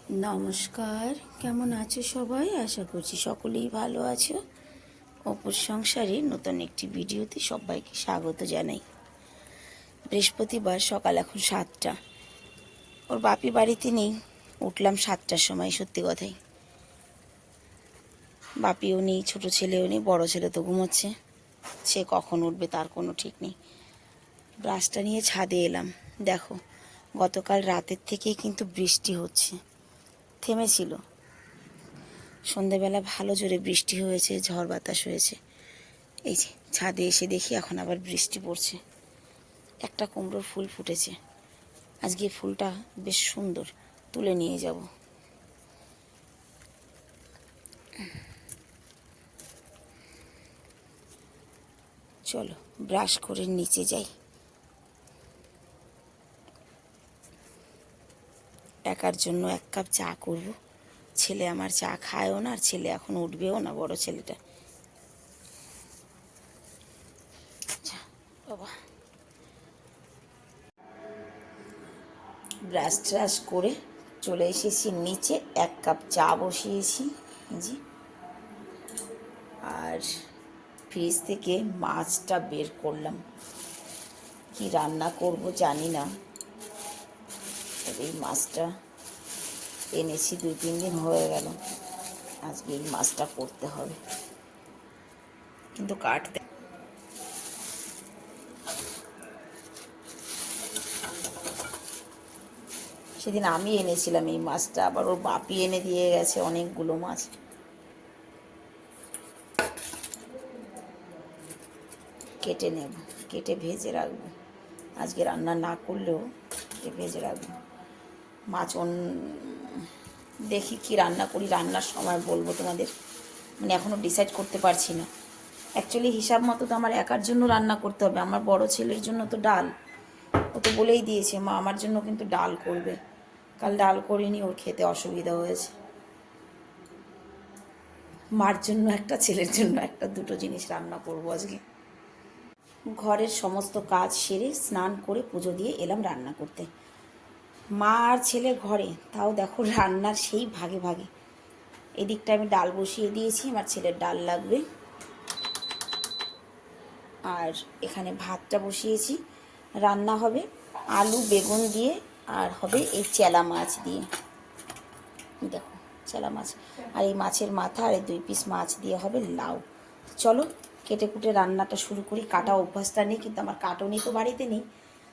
নমস্কার, কেমন আছো সবাই? আশা করছি সকলেই ভালো আছো। অপুর সংসারে নতুন একটি ভিডিওতে সবাইকে স্বাগত জানাই। বৃহস্পতিবার সকাল এখন 7টা। ওর বাপি বাড়িতে নেই, উঠলাম 7টার সময়। সত্যি কথাই, বাপিও নেই, ছোটো ছেলেও নেই, বড় ছেলে তো ঘুমোচ্ছে। সে কখন উঠবে তার কোনো ঠিক নেই। ব্রাশটা নিয়ে ছাদে এলাম। দেখো, গতকাল রাতের থেকেই কিন্তু বৃষ্টি হচ্ছে, থেমেছিল। সন্ধেবেলা ভালো জোরে বৃষ্টি হয়েছে, ঝড় বাতাস হয়েছে। এই যে ছাদে এসে দেখি এখন আবার বৃষ্টি পড়ছে। একটা কুমড়োর ফুল ফুটেছে, আজকে ফুলটা বেশ সুন্দর, তুলে নিয়ে যাব। চলো ব্রাশ করে নিচে যাই। একার জন্য 1 কাপ চা করব। ছেলে আমার চা খায়ও না, আর ছেলে এখন উঠবেও না, বড় ছেলেটা। বাবা, ব্রাশ ট্রাশ করে চলে এসেছি নিচে। 1 কাপ চা বসিয়েছি জি। আর ফ্রিজ থেকে মাছটা বের করলাম। কি রান্না করব জানি না, তবে এই মাছটা এনেছি 2-3 দিন হয়ে গেল। আজকে এই মাছটা করতে হবে, কিন্তু কাটতে সেদিন আমি এনেছিলাম এই মাছটা, আবার ওর বাপি এনে দিয়ে গেছে অনেকগুলো মাছ। কেটে নেব, কেটে ভেজে রাখবো। আজকে রান্না না করলেও কেটে ভেজে রাখবো। মাছ দেখি কি রান্না করি, রান্নার সময় বলবো তোমাদের। মানে এখনও ডিসাইড করতে পারছি না। অ্যাকচুয়ালি হিসাব মতো তো আমার একার জন্য রান্না করতে হবে। আমার বড় ছেলের জন্য তো ডাল, ও তো বলেই দিয়েছে মা আমার জন্য কিন্তু ডাল করবে। কাল ডাল করিনি, ওর খেতে অসুবিধা হয়েছে। মার জন্য একটা, ছেলের জন্য একটা, দুটো জিনিস রান্না করবো আজকে। ঘরের সমস্ত কাজ সেরে স্নান করে পুজো দিয়ে এলাম রান্না করতে। মা আর ছেলে ঘরে, তাও দেখো রান্নার সেই ভাগে ভাগে। এদিকটা আমি ডাল বসিয়ে দিয়েছি, আমার ছেলের ডাল লাগবে। আর এখানে ভাতটা বসিয়েছি, রান্না হবে আলু বেগুন দিয়ে, আর হবে এই চেলা মাছ দিয়ে। দেখো চেলা মাছ, আর এই মাছের মাথা আর এই 2 পিস মাছ দিয়ে হবে লাউ। চলো কেটে কুটে রান্নাটা শুরু করি। কাটা অভ্যাসটা নেই, কিন্তু আমার কাটুনি তো বাড়িতে নেই,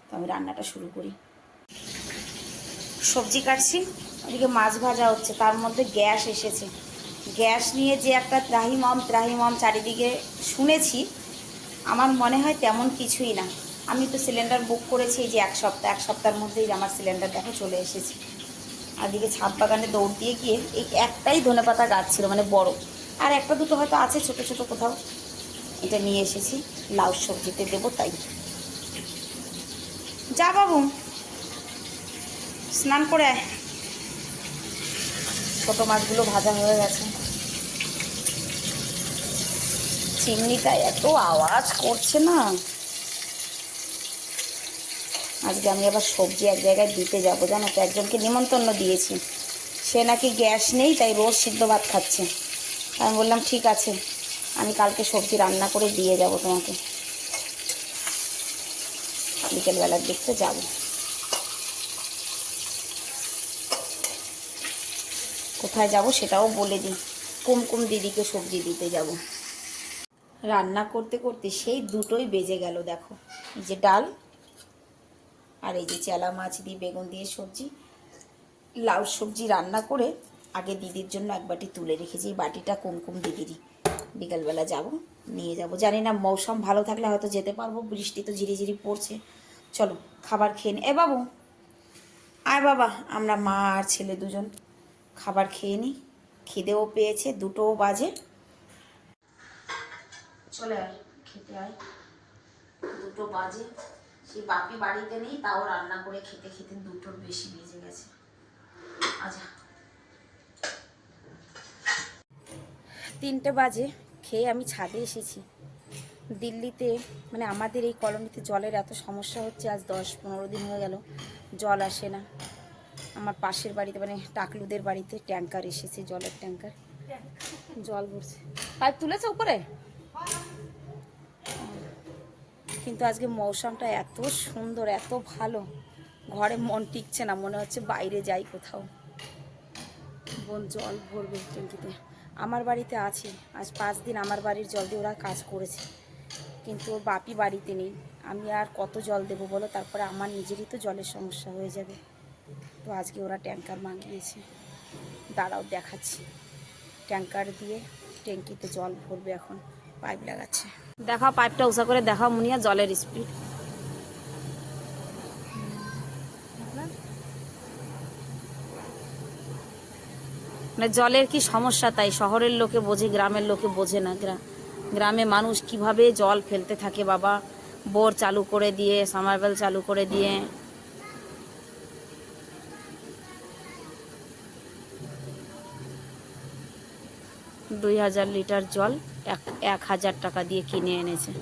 তো আমি রান্নাটা শুরু করি। সবজি কাটছি, ওদিকে মাছ ভাজা হচ্ছে, তার মধ্যে গ্যাস এসেছে। গ্যাস নিয়ে যে একটা ত্রাহিমম চারিদিকে শুনেছি, আমার মনে হয় তেমন কিছুই না। আমি তো সিলিন্ডার বুক করেছি এই যে 1 সপ্তাহ, 1 সপ্তাহের মধ্যেই আমার সিলিন্ডার দেখো চলে এসেছে। আর দিকে ছাদ বাগানে দৌড় দিয়ে গিয়ে এই একটাই ধনেপাতা গাছ ছিল, মানে বড়, আর একটা দুটো হয়তো আছে ছোট ছোট কোথাও, এটা নিয়ে এসেছি লাউ সবজিতে দেবো। তাই যা বাবু, স্নান করে আয়। ছোটো মাছগুলো ভাজা হয়ে গেছে। চিমনিটা এত আওয়াজ করছে না। আজকে আমি আবার সবজি এক জায়গায় দিতে যাবো, জানো তো, একজনকে নিমন্ত্রণ দিয়েছি। সে নাকি গ্যাস নেই, তাই রোজ সিদ্ধ ভাত খাচ্ছে। আমি বললাম ঠিক আছে, আমি কালকে সবজি রান্না করে দিয়ে যাব তোমাকে। বিকেলবেলার দিকতে যাব। কোথায় যাব সেটাও বলে দিই, কুমকুম দিদিকে সবজি দিতে যাব। রান্না করতে করতে সেই 2টোই বেজে গেল। দেখো এই যে ডাল, আর এই যে চেলা মাছ দিয়ে বেগুন দিয়ে সবজি। লাউ সবজি রান্না করে আগে দিদির জন্য 1 বাটি তুলে রেখেছি। এই বাটিটা কুমকুম দিদিরই। বিকালবেলা যাব, নিয়ে যাব। জানি না মৌসুম ভালো থাকলে হয়তো যেতে পারবো, বৃষ্টি তো ঝিরিঝিরি পড়ছে। চলো খাবার খেয়ে নি। এ বাবু আয় বাবা, আমরা মা আর ছেলে দুজন খাবার খেয়ে নিই। খিদেও পেয়েছে, 2টোও বাজে। চলে আয় খেতে আয়, 2টো বাজে। সেই বাপি বাড়িতে নেই, তাও রান্না করে খেতে খেতে 2টোর বেশি বেজে গেছে। আচ্ছা 3টে বাজে, খেয়ে আমি ছাদে এসেছি। দিল্লিতে মানে আমাদের এই কলোনিতে জলের এত সমস্যা হচ্ছে, আজ 10-15 দিন হয়ে গেল জল আসে না। আমার পাশের বাড়িতে মানে টাকলুদের বাড়িতে ট্যাঙ্কার এসেছে, জলের ট্যাঙ্কার, জল ভরছে। পাইপ তুলেছে উপরে, কিন্তু আজকে মৌসুমটা এত সুন্দর, এত ভালো, ঘরে মন টিকছে না, মনে হচ্ছে বাইরে যাই কোথাও। বোন জল ভরবে ট্যাঙ্কিতে, আমার বাড়িতে আছে। আজ 5 দিন আমার বাড়ির জল দিয়ে ওরা কাজ করেছে, কিন্তু ওর বাপি বাড়িতে নেই। আমি আর কত জল দেবো বলো, তারপরে আমার নিজেরই তো জলের সমস্যা হয়ে যাবে। তো আজকে ওরা ট্যাঙ্কার মাগিয়েছে, দাঁড়াও দেখাচ্ছি। ট্যাঙ্কার দিয়ে ট্যাঙ্কিতে জল ভরবে, এখন পাইপ লাগাচ্ছে। দেখাও পাইপটা উঁচা করে দেখাও মুনিয়া, জলের স্পিড। মানে জলের কি সমস্যা, তাই শহরের লোকে বোঝে, গ্রামের লোকে বোঝে না। গ্রামে মানুষ কিভাবে জল ফেলতে থাকে বাবা, বোর চালু করে দিয়ে, সামারবেল চালু করে দিয়ে। $2000 লিটার জল 1000 টাকা দিয়ে কিনে এনেছে।